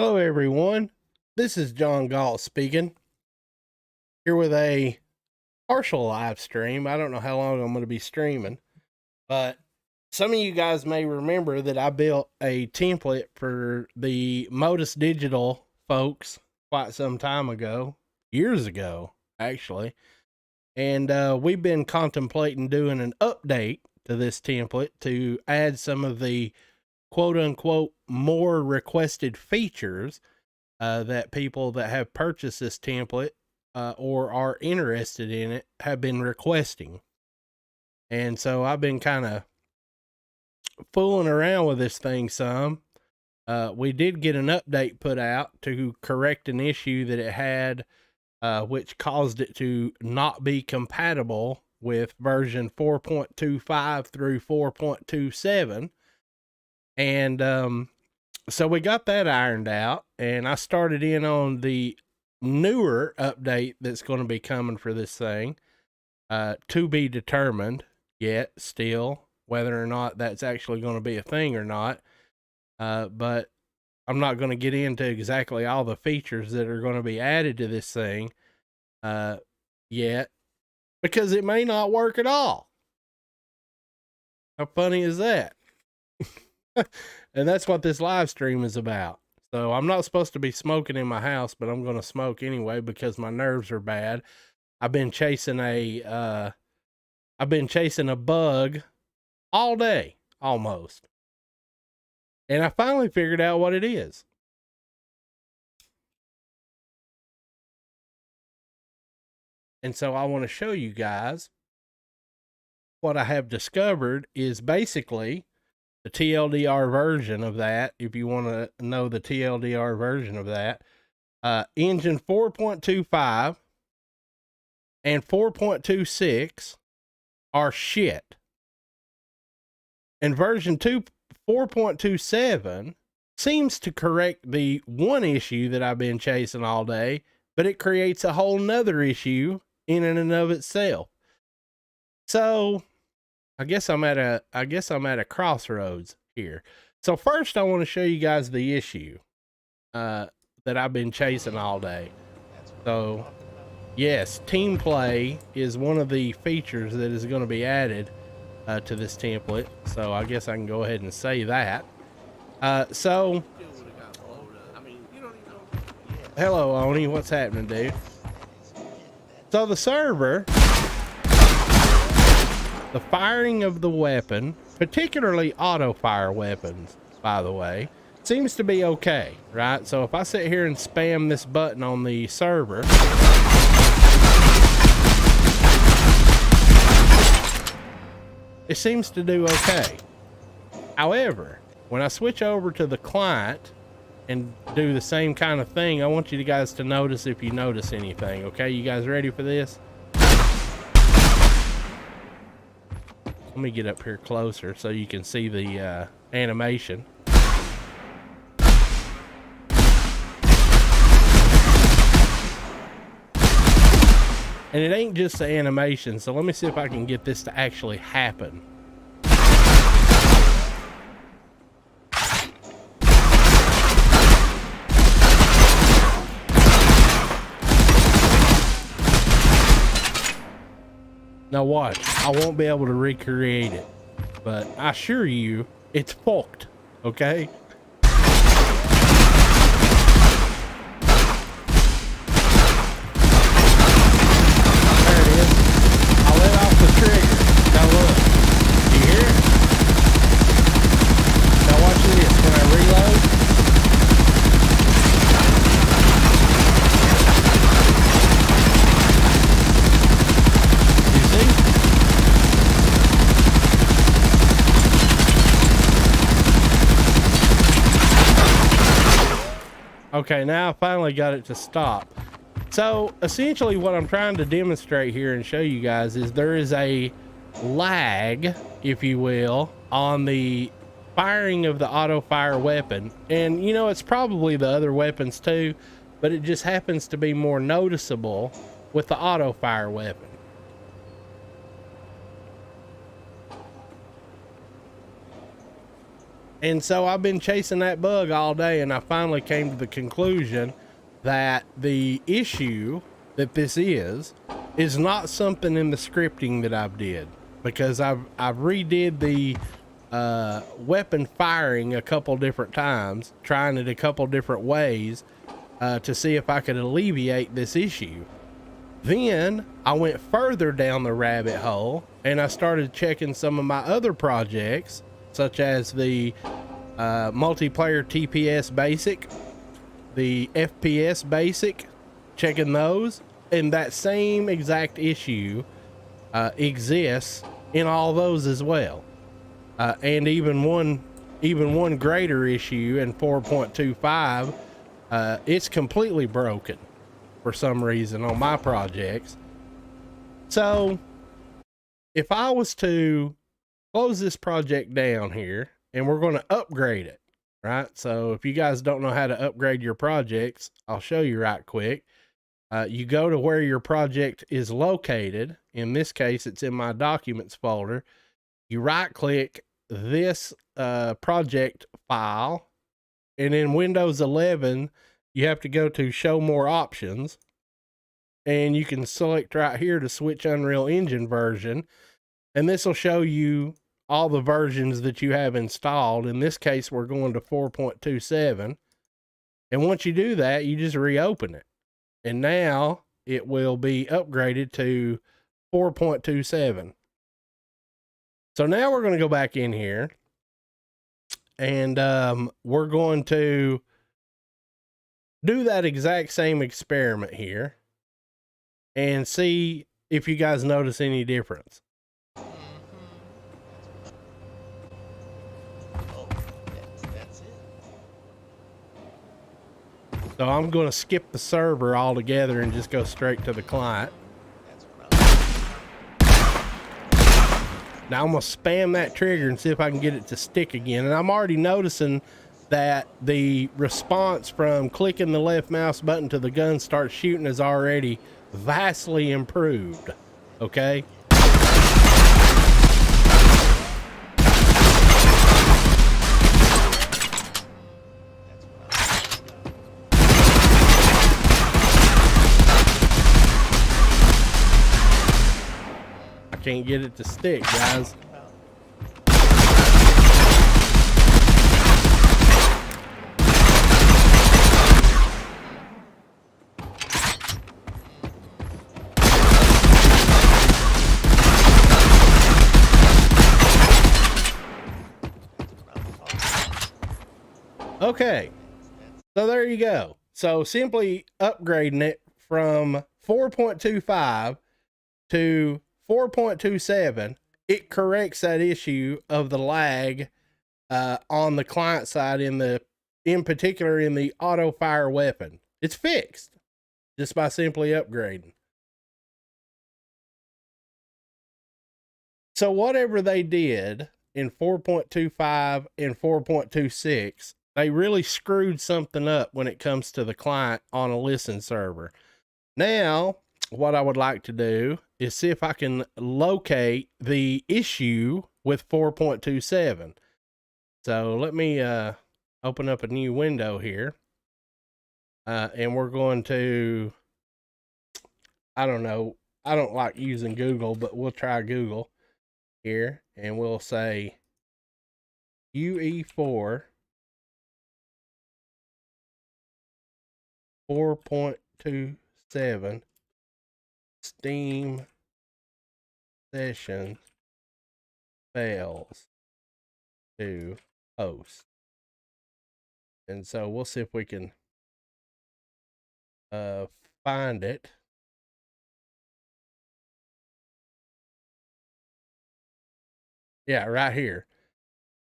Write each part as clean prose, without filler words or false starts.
Hello everyone, this is John Galt speaking, here with a partial live stream. I don't know how long I'm going to be streaming, but some of you guys may remember that I built a template for the Modus Digital folks quite some time ago, years ago actually, and we've been contemplating doing an update to this template to add some of the quote-unquote more requested features that people that have purchased this template or are interested in it have been requesting. And so I've been kind of fooling around with this thing some. We did get an update put out to correct an issue that it had, which caused it to not be compatible with version 4.25 through 4.27. And so we got that ironed out, and I started in on the newer update that's going to be coming for this thing, to be determined yet still whether or not that's actually going to be a thing or not. But I'm not going to get into exactly all the features that are going to be added to this thing yet, because it may not work at all. How funny is that? And that's what this live stream is about. So I'm not supposed to be smoking in my house, but I'm going to smoke anyway because my nerves are bad. I've been chasing a bug all day almost. And I finally figured out what it is. And so I want to show you guys what I have discovered is basically the TLDR version of that. If you want to know the TLDR version of that, engine 4.25 and 4.26 are shit. And version 4.27 seems to correct the one issue that I've been chasing all day, but it creates a whole nother issue in and of itself. So I guess I'm at a crossroads here. So first I want to show you guys the issue that I've been chasing all day. So yes, team play is one of the features that is going to be added to this template. So I guess I can go ahead and say that. So hello Oni, what's happening, dude? So the server, the firing of the weapon, particularly auto fire weapons, by the way, seems to be okay, right? So if I sit here and spam this button on the server, it seems to do okay. However, when I switch over to the client and do the same kind of thing, I want you guys to notice if you notice anything, okay? You guys ready for this? Let me get up here closer so you can see the animation. And it ain't just the animation, so let me see if I can get this to actually happen. Now watch, I won't be able to recreate it, but I assure you, it's fucked, okay? There it is. I let off the trigger. Now look, you hear it? Now watch this, when I reload, okay, now I finally got it to stop. So essentially what I'm trying to demonstrate here and show you guys is there is a lag, if you will, on the firing of the auto fire weapon. And you know, it's probably the other weapons too, but it just happens to be more noticeable with the auto fire weapon. And so I've been chasing that bug all day, and I finally came to the conclusion that the issue that this is not something in the scripting that I've did, because I've redid the weapon firing a couple different times, trying it a couple different ways to see if I could alleviate this issue. Then I went further down the rabbit hole and I started checking some of my other projects, such as the multiplayer TPS basic, the FPS basic, checking those, and that same exact issue exists in all those as well. And even one greater issue in 4.25, it's completely broken for some reason on my projects. So if I was to close this project down here and we're going to upgrade it, right? So if you guys don't know how to upgrade your projects, I'll show you right quick. You go to where your project is located. In this case, it's in my documents folder. You right click this project file, and in Windows 11, you have to go to show more options, and you can select right here to switch Unreal Engine version. And this will show you all the versions that you have installed. In this case, we're going to 4.27. And once you do that, you just reopen it. And now it will be upgraded to 4.27. So now we're going to go back in here, and we're going to do that exact same experiment here and see if you guys notice any difference. So I'm going to skip the server altogether and just go straight to the client. Now I'm going to spam that trigger and see if I can get it to stick again. And I'm already noticing that the response from clicking the left mouse button to the gun start shooting is already vastly improved. Okay. Can't get it to stick, guys. Okay, so there you go. So simply upgrading it from 4.25 to 4.27, it corrects that issue of the lag on the client side, in particular in the auto fire weapon. It's fixed just by simply upgrading. So whatever they did in 4.25 and 4.26, they really screwed something up when it comes to the client on a listen server. Now, what I would like to do is see if I can locate the issue with 4.27. So let me open up a new window here. And we're going to, I don't know, I don't like using Google, but we'll try Google here. And we'll say UE4 4.27 Steam session fails to host. And so we'll see if we can find it. Yeah, right here.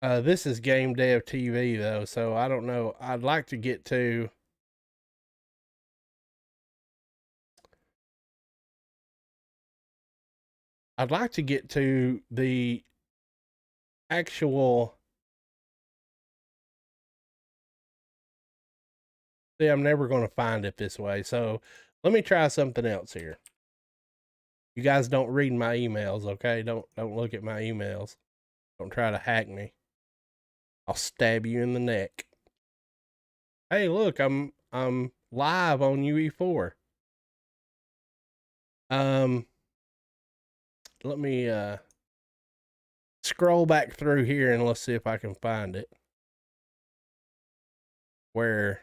This is Game Dev TV though, so I don't know. I'd like to get to the actual. See, I'm never going to find it this way. So let me try something else here. You guys don't read my emails, okay? Don't look at my emails. Don't try to hack me. I'll stab you in the neck. Hey, look, I'm live on UE4. Let me scroll back through here and let's see if I can find it. Where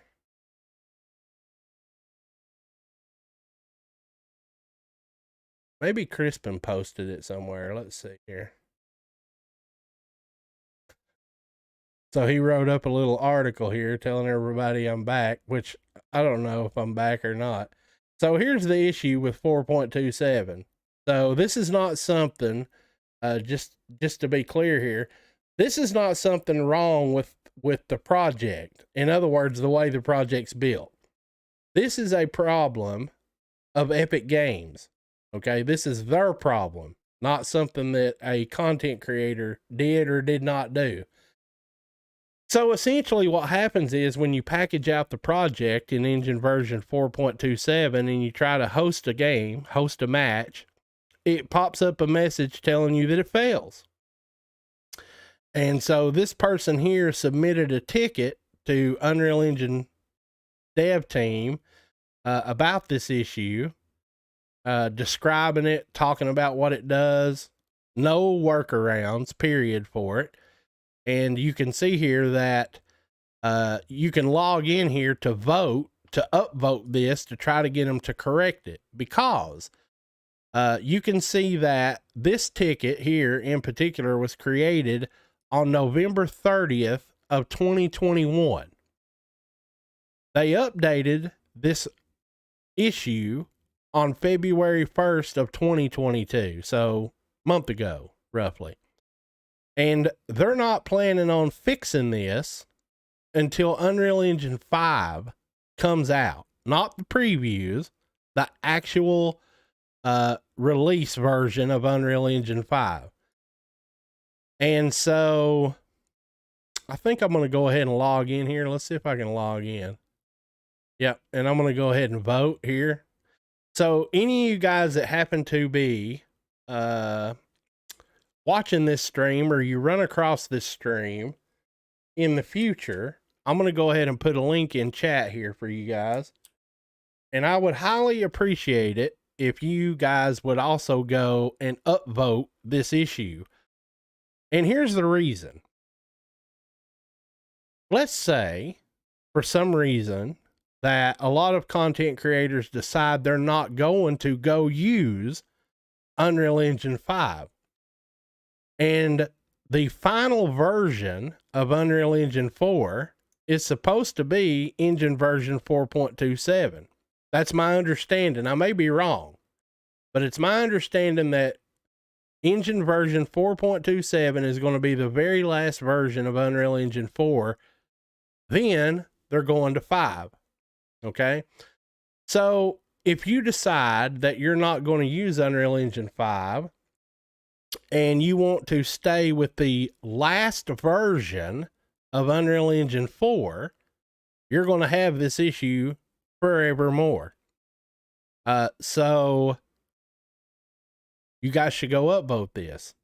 maybe Crispin posted it somewhere. Let's see here. So he wrote up a little article here telling everybody I'm back, which I don't know if I'm back or not. So here's the issue with 4.27. So this is not something, just to be clear here, this is not something wrong with the project. In other words, the way the project's built. This is a problem of Epic Games. Okay, this is their problem, not something that a content creator did or did not do. So essentially what happens is when you package out the project in engine version 4.27 and you try to host a game, host a match, it pops up a message telling you that it fails. And so this person here submitted a ticket to Unreal Engine dev team about this issue, describing it, talking about what it does, no workarounds, period, for it. And you can see here that you can log in here to vote, to upvote this, to try to get them to correct it, because you can see that this ticket here in particular was created on November 30th of 2021. They updated this issue on February 1st of 2022, so a month ago, roughly. And they're not planning on fixing this until Unreal Engine 5 comes out. Not the previews, the actual release version of Unreal Engine 5. And so I think I'm going to go ahead and log in here. Let's see if I can log in. Yep. And I'm going to go ahead and vote here. So any of you guys that happen to be watching this stream, or you run across this stream in the future, I'm going to go ahead and put a link in chat here for you guys. And I would highly appreciate it if you guys would also go and upvote this issue. And here's the reason. Let's say, for some reason, that a lot of content creators decide they're not going to go use Unreal Engine 5. And the final version of Unreal Engine 4 is supposed to be engine version 4.27. That's my understanding. I may be wrong, but it's my understanding that engine version 4.27 is going to be the very last version of Unreal Engine 4. Then they're going to 5. Okay. So if you decide that you're not going to use Unreal Engine 5, and you want to stay with the last version of Unreal Engine 4, you're going to have this issue forevermore. So you guys should go upvote this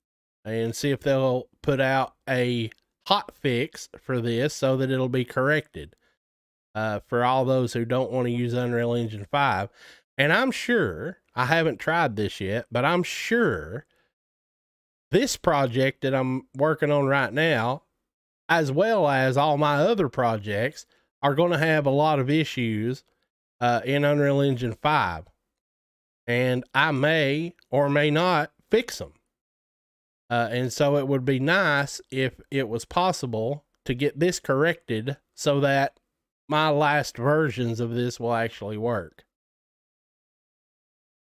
and see if they'll put out a hot fix for this so that it'll be corrected for all those who don't want to use Unreal Engine 5. And I'm sure, I haven't tried this yet, but I'm sure this project that I'm working on right now, as well as all my other projects, are going to have a lot of issues in Unreal Engine 5. And I may or may not fix them. And so it would be nice if it was possible to get this corrected so that my last versions of this will actually work.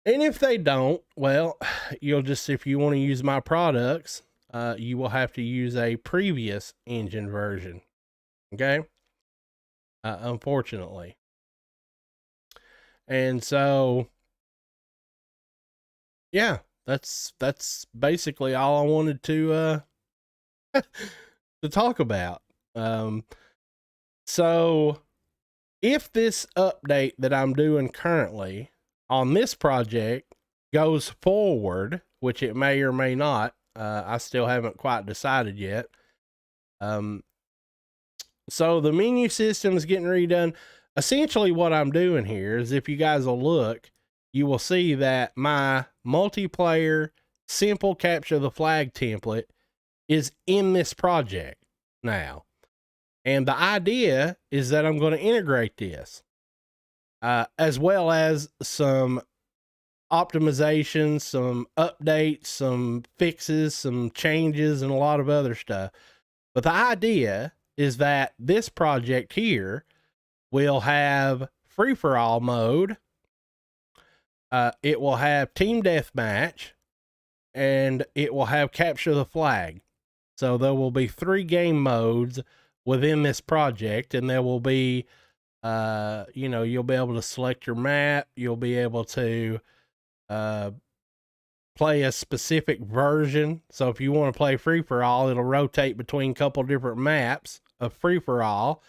And if they don't, well, you'll just, if you want to use my products, you will have to use a previous engine version. Okay. Unfortunately. And so, yeah, that's basically all I wanted to, to talk about. So if this update that I'm doing currently on this project goes forward, which it may or may not, I still haven't quite decided yet. So the menu system is getting redone. Essentially what I'm doing here is, if you guys will look, you will see that my multiplayer simple capture the flag template is in this project now. And the idea is that I'm going to integrate this, as well as some optimizations, some updates, some fixes, some changes, and a lot of other stuff. But the idea is that this project here will have free-for-all mode. It will have team deathmatch, and it will have capture the flag. So there will be 3 game modes within this project, and there will be, you'll be able to select your map. You'll be able to play a specific version. So if you want to play free-for-all, it'll rotate between a couple different maps of free-for-all.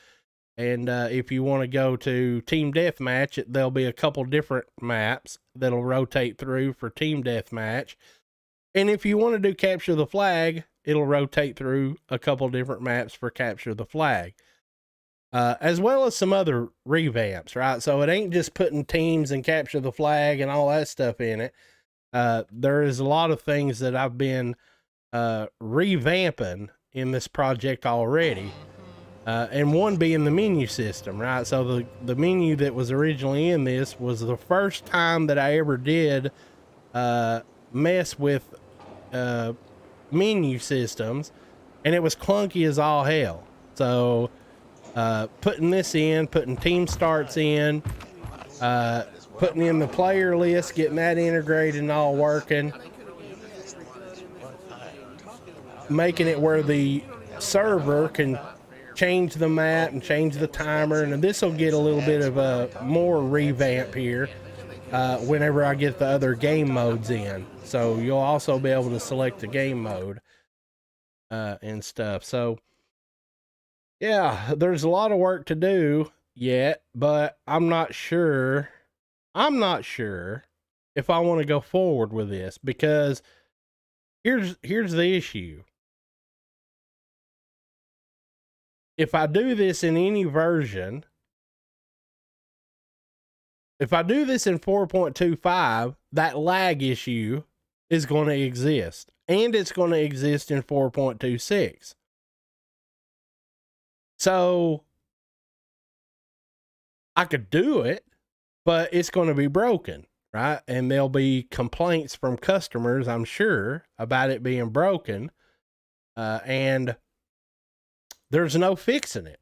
And if you want to go to team deathmatch, there'll be a couple different maps that'll rotate through for team deathmatch. And if you want to do capture the flag, it'll rotate through a couple different maps for capture the flag, as well as some other revamps, right? So it ain't just putting teams and capture the flag and all that stuff in it. There is a lot of things that I've been revamping in this project already. And one being the menu system, right? So the menu that was originally in this was the first time that I ever did mess with menu systems, and it was clunky as all hell. So putting this in, putting team starts in, putting in the player list, getting that integrated and all working, making it where the server can change the map and change the timer, and this will get a little bit of a more revamp here whenever I get the other game modes in. So you'll also be able to select the game mode and stuff. So yeah, there's a lot of work to do yet, but I'm not sure if I want to go forward with this, because here's the issue. If I do this in any version, if I do this in 4.25, that lag issue is going to exist, and it's going to exist in 4.26. So I could do it, but it's going to be broken, right? And there'll be complaints from customers, I'm sure, about it being broken, and there's no fixing it.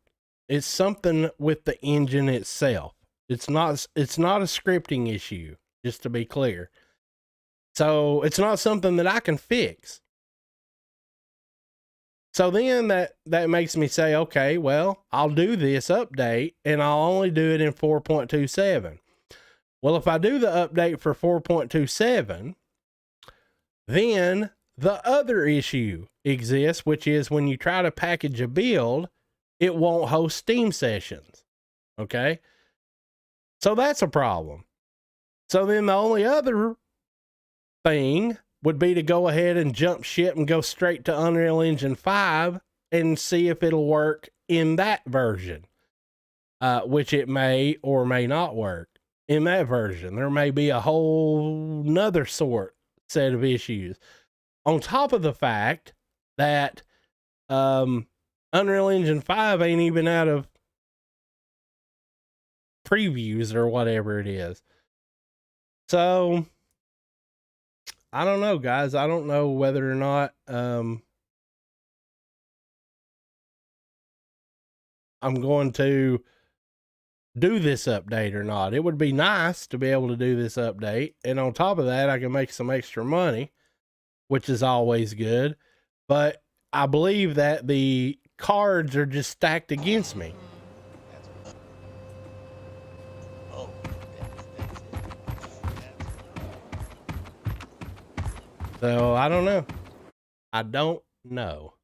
It's something with the engine itself. It's not a scripting issue, just to be clear. So it's not something that I can fix. So then that makes me say, okay, well, I'll do this update, and I'll only do it in 4.27. Well, if I do the update for 4.27, then the other issue exists, which is when you try to package a build, it won't host Steam sessions. Okay? So that's a problem. So then the only other thing would be to go ahead and jump ship and go straight to Unreal Engine 5 and see if it'll work in that version, which it may or may not work in that version. There may be a whole nother set of issues. On top of the fact that Unreal Engine 5 ain't even out of previews or whatever it is. So I don't know, guys. I don't know whether or not I'm going to do this update or not. It would be nice to be able to do this update, and on top of that, I can make some extra money, which is always good. But I believe that the cards are just stacked against me. So I don't know. I don't know.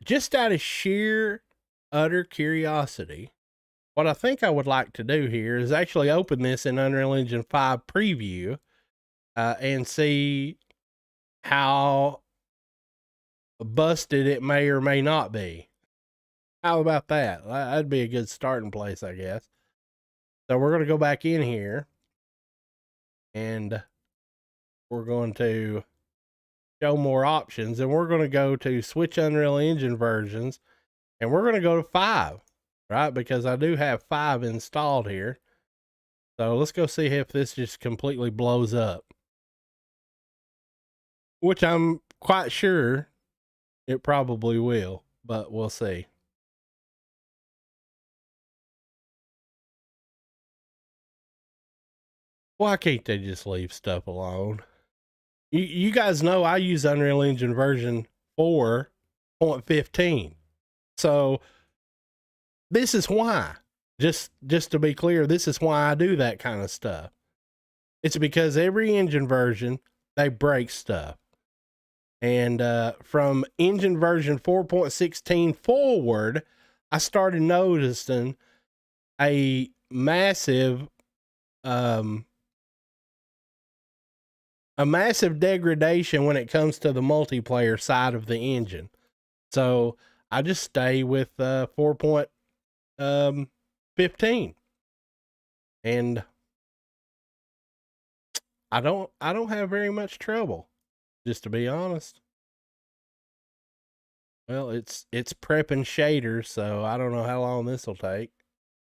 Just out of sheer, utter curiosity, what I think I would like to do here is actually open this in Unreal Engine 5 preview and see how busted it may or may not be. How about that? That'd be a good starting place, I guess. So we're going to go back in here and we're going to show more options, and we're going to go to switch Unreal Engine versions, and we're going to go to 5, right? Because I do have 5 installed here. So let's go see if this just completely blows up, which I'm quite sure it probably will, but we'll see. Why can't they just leave stuff alone? You guys know I use Unreal Engine version 4.15. So this is why. Just to be clear, this is why I do that kind of stuff. It's because every engine version, they break stuff. And from engine version 4.16 forward, I started noticing a massive degradation when it comes to the multiplayer side of the engine. So I just stay with 4.15, and I don't have very much trouble, just to be honest. Well, it's prepping shaders, so I don't know how long this will take.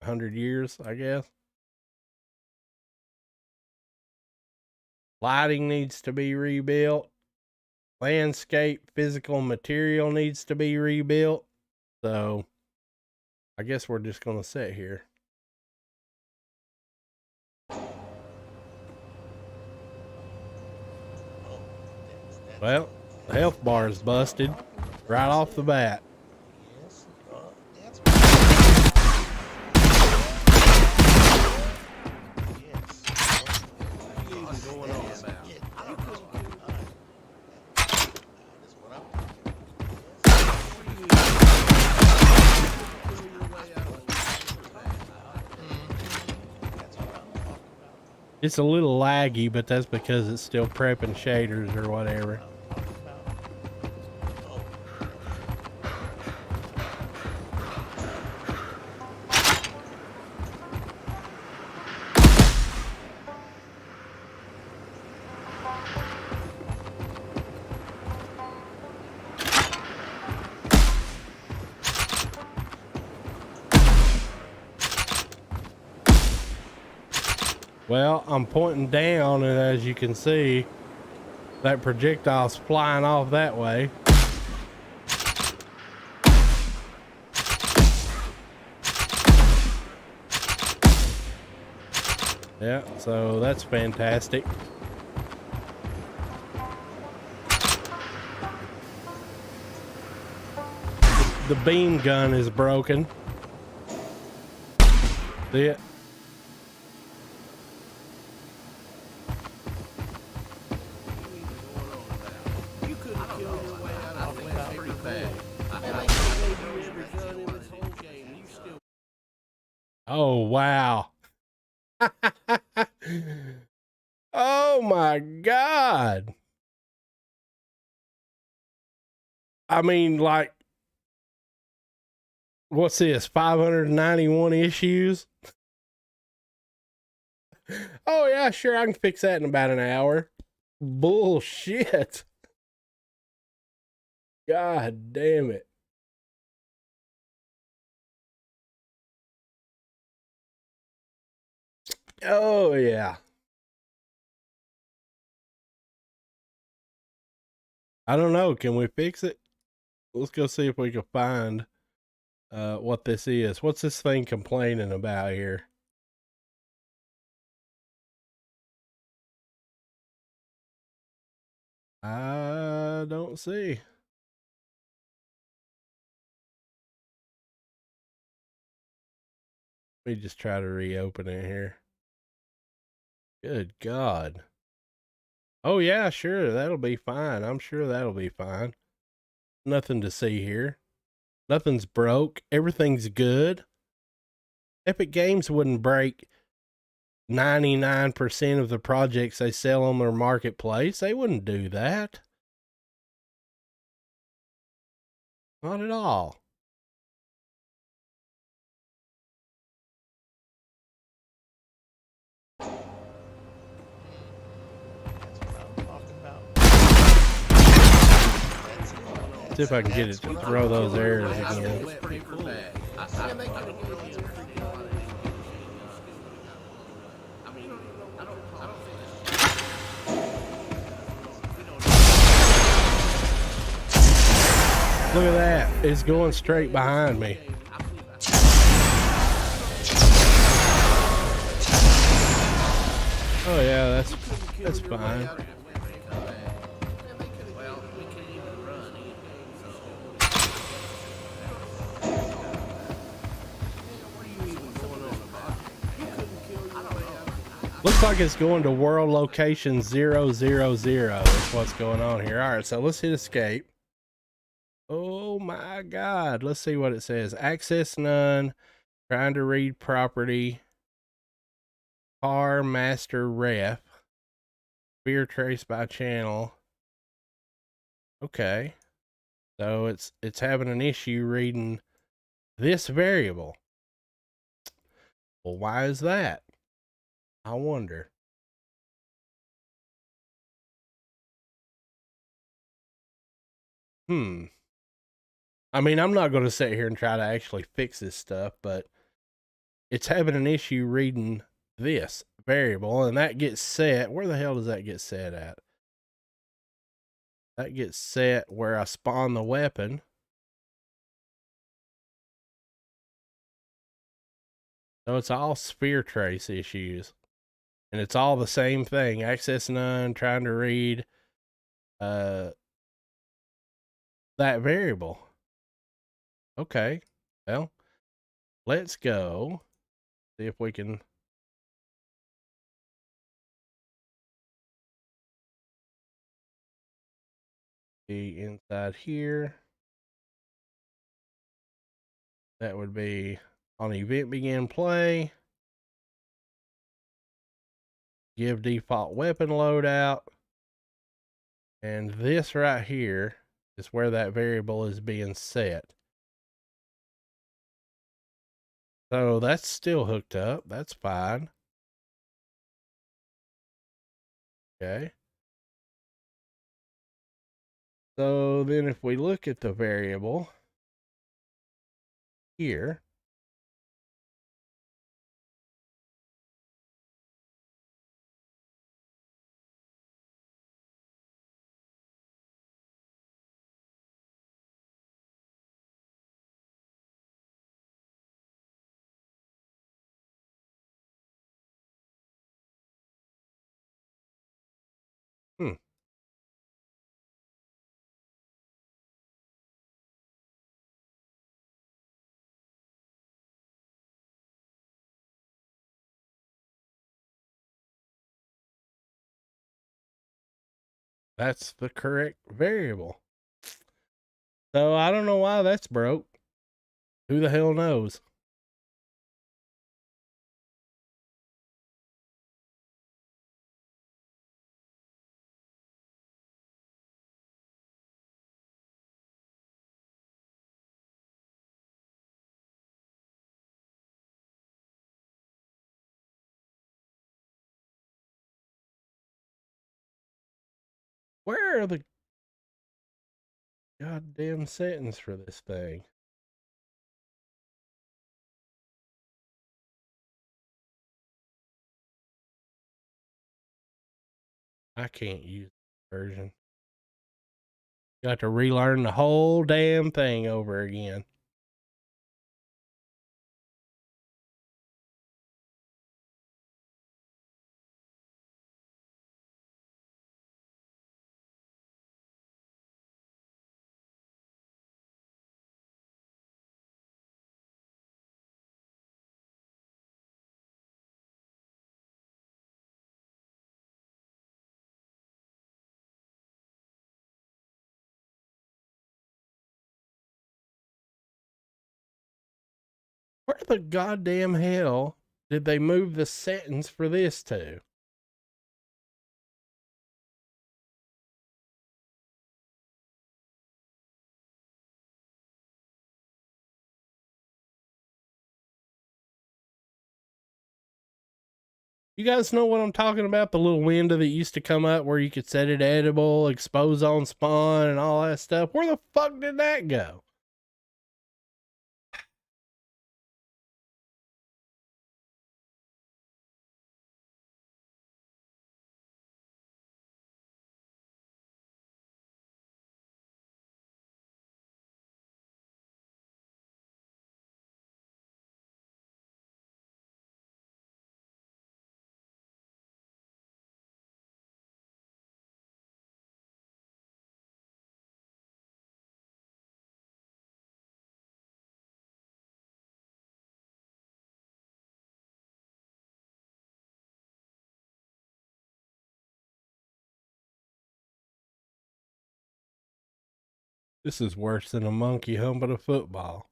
100 years, I guess. Lighting needs to be rebuilt. Landscape physical material needs to be rebuilt. So I guess we're just going to sit here. Well, the health bar is busted right off the bat. It's a little laggy, but that's because it's still prepping shaders or whatever. Well, I'm pointing down, and as you can see, that projectile's flying off that way. Yeah, so that's fantastic. The beam gun is broken. See it? Oh, wow. Oh my God. I mean, like, what's this? 591 issues? Oh yeah, sure, I can fix that in about an hour. Bullshit. God damn it. Oh yeah. I don't know. Can we fix it? Let's go see if we can find what this is. What's this thing complaining about here? I don't see. Let me just try to reopen it here. Good God. Oh yeah, sure, that'll be fine. I'm sure that'll be fine. Nothing to see here. Nothing's broke. Everything's good. Epic Games wouldn't break 99% of the projects they sell on their marketplace. They wouldn't do that. Not at all. See if I can get it to throw those errors again. Look at that. It's going straight behind me. Oh yeah, that's fine. Looks like it's going to world location 000 is what's going on here. All right, so let's hit escape. Oh my God. Let's see what it says. Access none. Trying to read property. Car master ref. Spear trace by channel. Okay. So it's having an issue reading this variable. Well, why is that? I wonder. I mean, I'm not going to sit here and try to actually fix this stuff, but it's having an issue reading this variable, and that gets set. Where the hell does that get set at? That gets set where I spawn the weapon. So it's all spear trace issues. And it's all the same thing. Access none, trying to read that variable. Okay. Well, let's go see if we can be inside here. That would be on event begin play. Give default weapon loadout. And this right here is where that variable is being set. So that's still hooked up. That's fine. Okay. So then if we look at the variable here, that's the correct variable. So I don't know why that's broke. Who the hell knows? Where are the goddamn settings for this thing? I can't use the version. Got to relearn the whole damn thing over again. Where the goddamn hell did they move the settings for this to? You guys know what I'm talking about? The little window that used to come up where you could set it edible, expose on spawn, and all that stuff. Where the fuck did that go? This is worse than a monkey humping a football.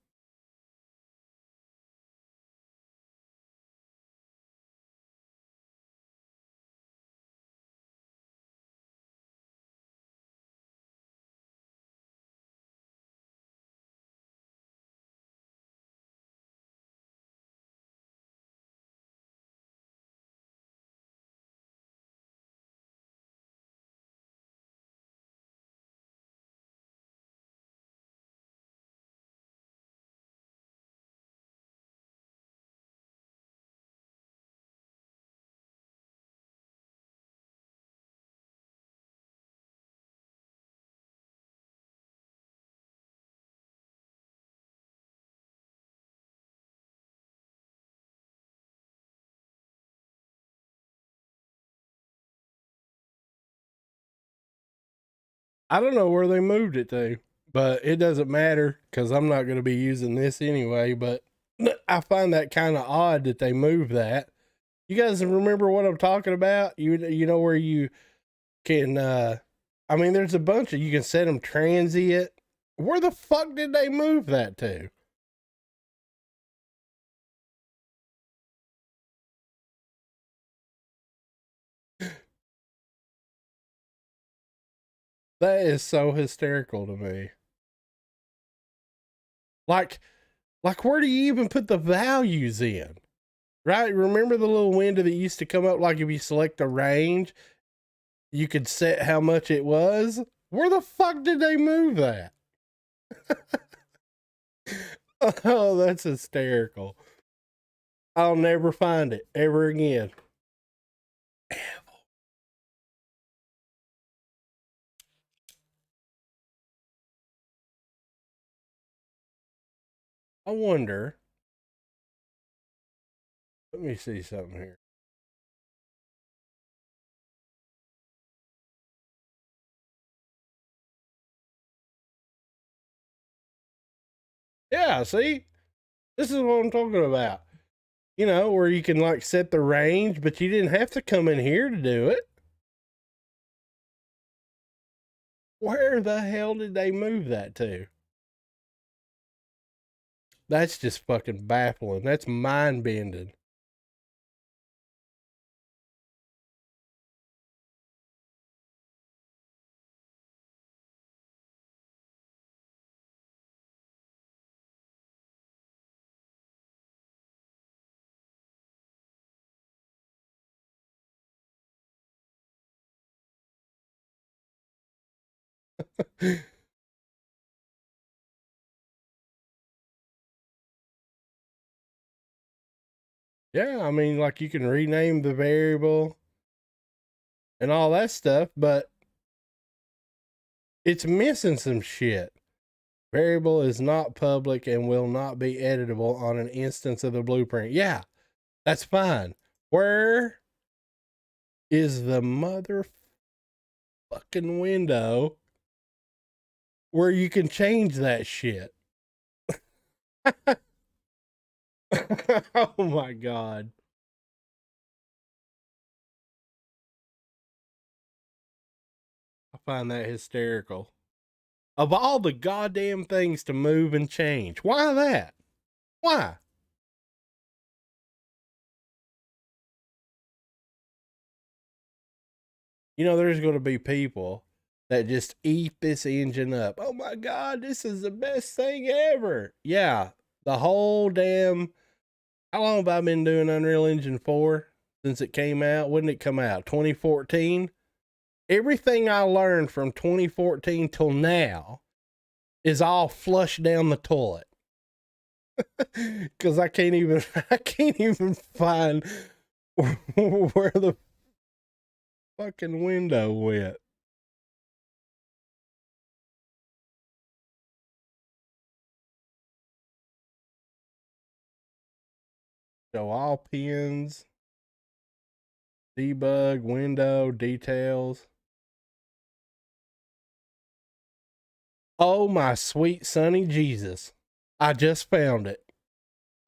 I don't know where they moved it to, but it doesn't matter because I'm not going to be using this anyway. But I find that kind of odd that they moved that. You guys remember what I'm talking about? You know where you can, I mean, there's a bunch of, you can set them transient. Where the fuck did they move that to? That is so hysterical to me. Like, where do you even put the values in? Right? Remember the little window that used to come up? Like, if you select the range, you could set how much it was. Where the fuck did they move that? Oh, that's hysterical. I'll never find it ever again. I wonder. Let me see something here. Yeah, see? This is what I'm talking about. You know, where you can like set the range, but you didn't have to come in here to do it. Where the hell did they move that to? That's just fucking baffling. That's mind bending. Yeah, I mean, like you can rename the variable and all that stuff, but it's missing some shit. Variable is not public and will not be editable on an instance of the blueprint. Yeah, that's fine. Where is the motherfucking window where you can change that shit? Oh my God. I find that hysterical. Of all the goddamn things to move and change, why that? Why? You know, there's going to be people that just eat this engine up. Oh my God, this is the best thing ever. Yeah, the whole damn. How long have I been doing Unreal Engine 4? since it came out. When did it come out? 2014. Everything I learned from 2014 till now is all flushed down the toilet. Cause I can't even find where the fucking window went. Show all pins, debug, window, details. Oh my sweet sunny Jesus. I just found it.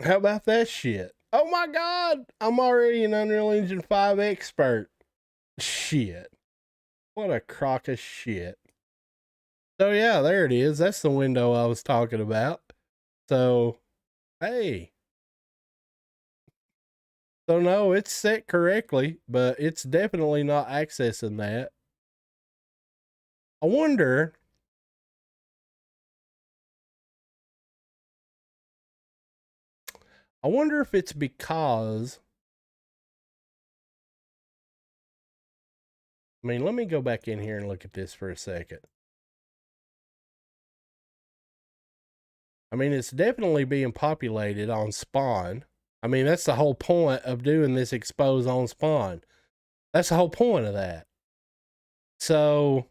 How about that shit? Oh my God. I'm already an Unreal Engine 5 expert. Shit. What a crock of shit. So yeah, there it is. That's the window I was talking about. So, hey. So no, it's set correctly, but it's definitely not accessing that. I wonder if it's because, I mean, let me go back in here and look at this for a second. I mean, it's definitely being populated on spawn. I mean, that's the whole point of doing this expose on spawn. That's the whole point of that. So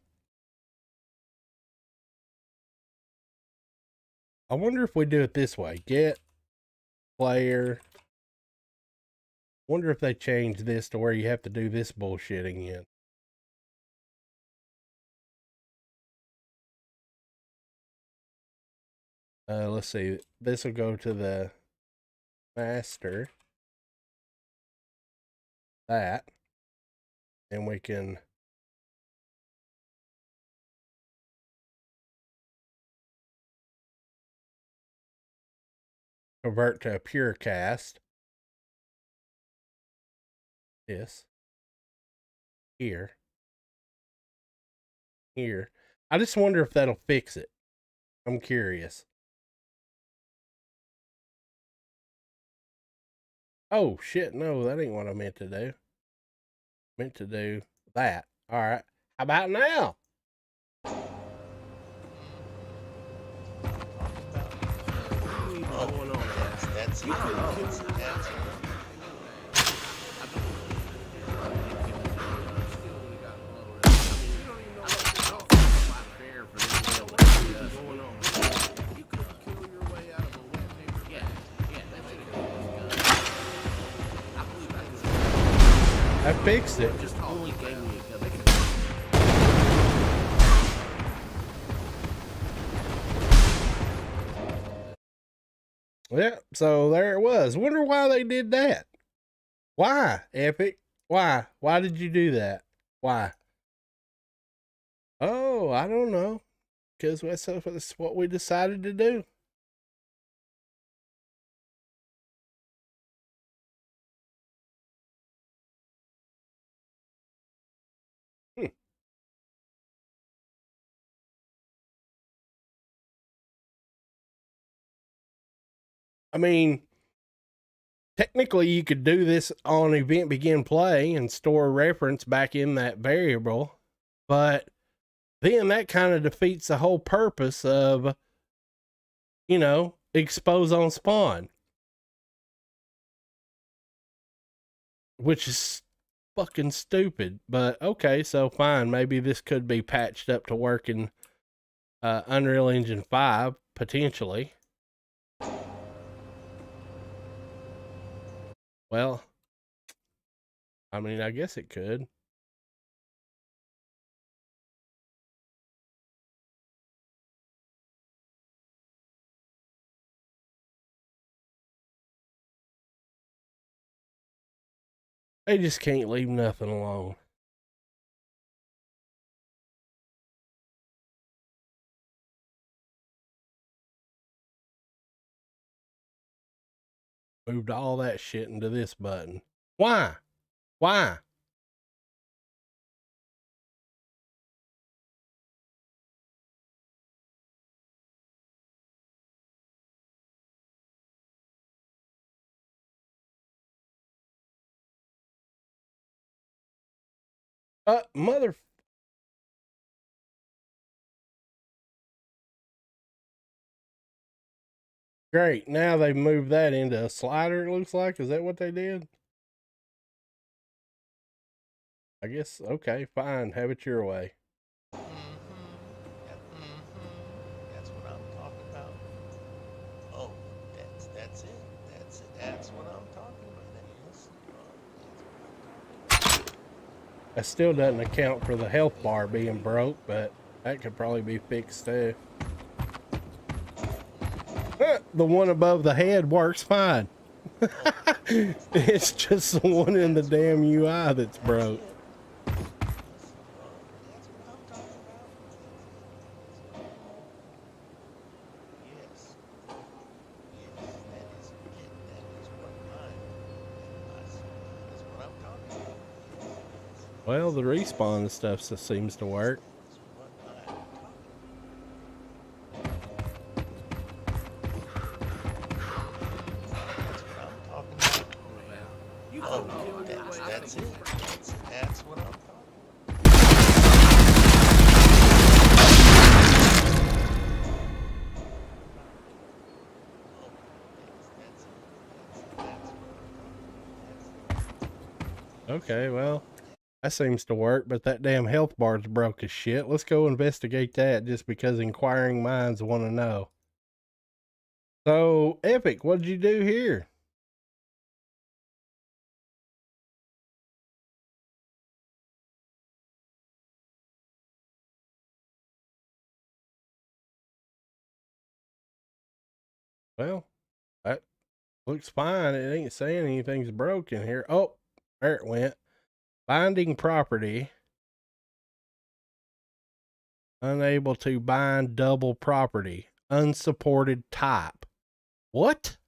I wonder if we do it this way. Get player. Wonder if they change this to where you have to do this bullshit again. Let's see. This will go to the master. That. And we can convert to a pure cast. This. Here. Here. I just wonder if that'll fix it. I'm curious. Oh shit, no, that ain't what I meant to do. Meant to do that. All right. How about now? That's I fixed it. Yeah, so there it was. Wonder why they did that. Why, Epic? Why? Why did you do that? Why? Oh, I don't know. Because that's what we decided to do. I mean, technically you could do this on event begin play and store a reference back in that variable, but then that kind of defeats the whole purpose of, expose on spawn, which is fucking stupid. But okay, so fine, maybe this could be patched up to work in Unreal Engine 5 potentially. Well, I mean, I guess it could. They just can't leave nothing alone. Moved all that shit into this button. Why? Why? Mother. Great. Now they've moved that into a slider, it looks like. Is that what they did? I guess, okay, fine. Have it your way. That's what I'm talking about. Oh, that's it. That's it. That's what I'm talking about. That still doesn't account for the health bar being broke, but that could probably be fixed too. The one above the head works fine. It's just the one in the damn UI that's broke. Well, the respawn and stuff seems to work. That's it. That's what I'm talking about. Okay, well, that seems to work, but that damn health bar's broke as shit. Let's go investigate that just because inquiring minds want to know. So, Epic, what did you do here? Well, that looks fine. It ain't saying anything's broken here. Oh, there it went. Binding property. Unable to bind double property. Unsupported type. What?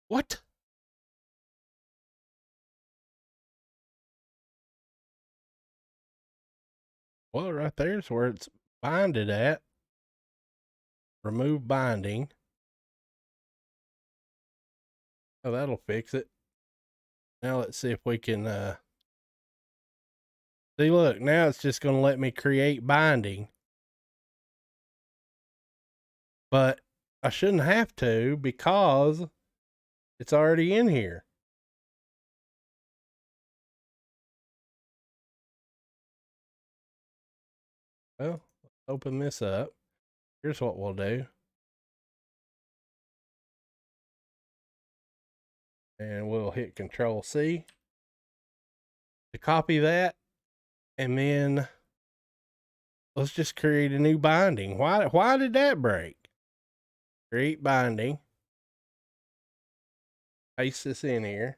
What? Well, right there's where it's binded at. Remove binding. Oh, that'll fix it. Now let's see if we can see, look, now it's just going to let me create binding. But I shouldn't have to because it's already in here. Well, let's open this up. Here's what we'll do. And we'll hit Control C to copy that. And then let's just create a new binding. Why did that break? Create binding. Paste this in here.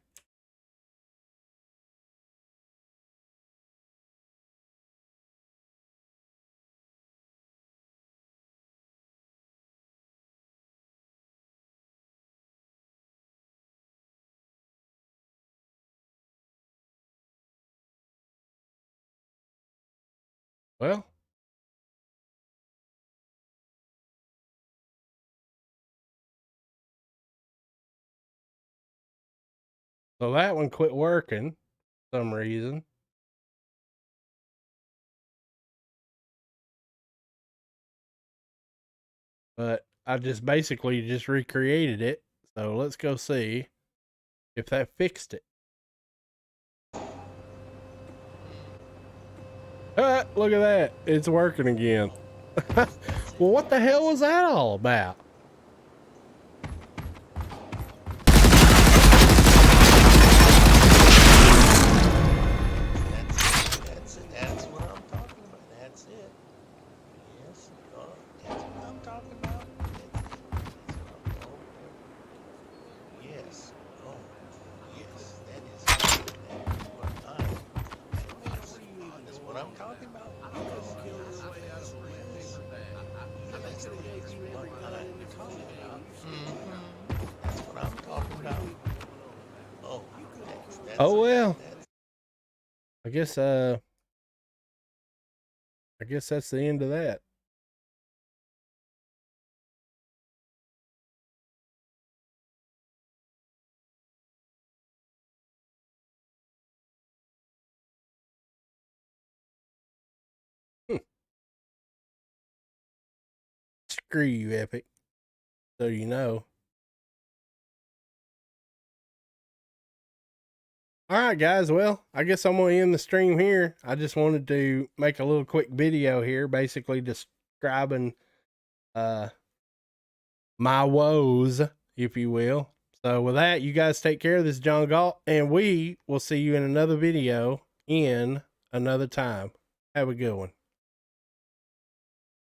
Well, so that one quit working for some reason. But I just basically just recreated it. So let's go see if that fixed it. Look at that. It's working again. Well, what the hell was that all about? That's it. That's what I'm talking about. That's it. Yes. That's what I'm talking about. Yes. Oh, yes. That is that's what I'm talking about. That's what I'm talking about. Oh, Oh well. I guess that's the end of that. Screw you, Epic. So you know. All right, guys. Well, I guess I'm going to end the stream here. I just wanted to make a little quick video here, basically describing my woes, if you will. So with that, you guys take care. This is John Galt, and we will see you in another video in another time. Have a good one.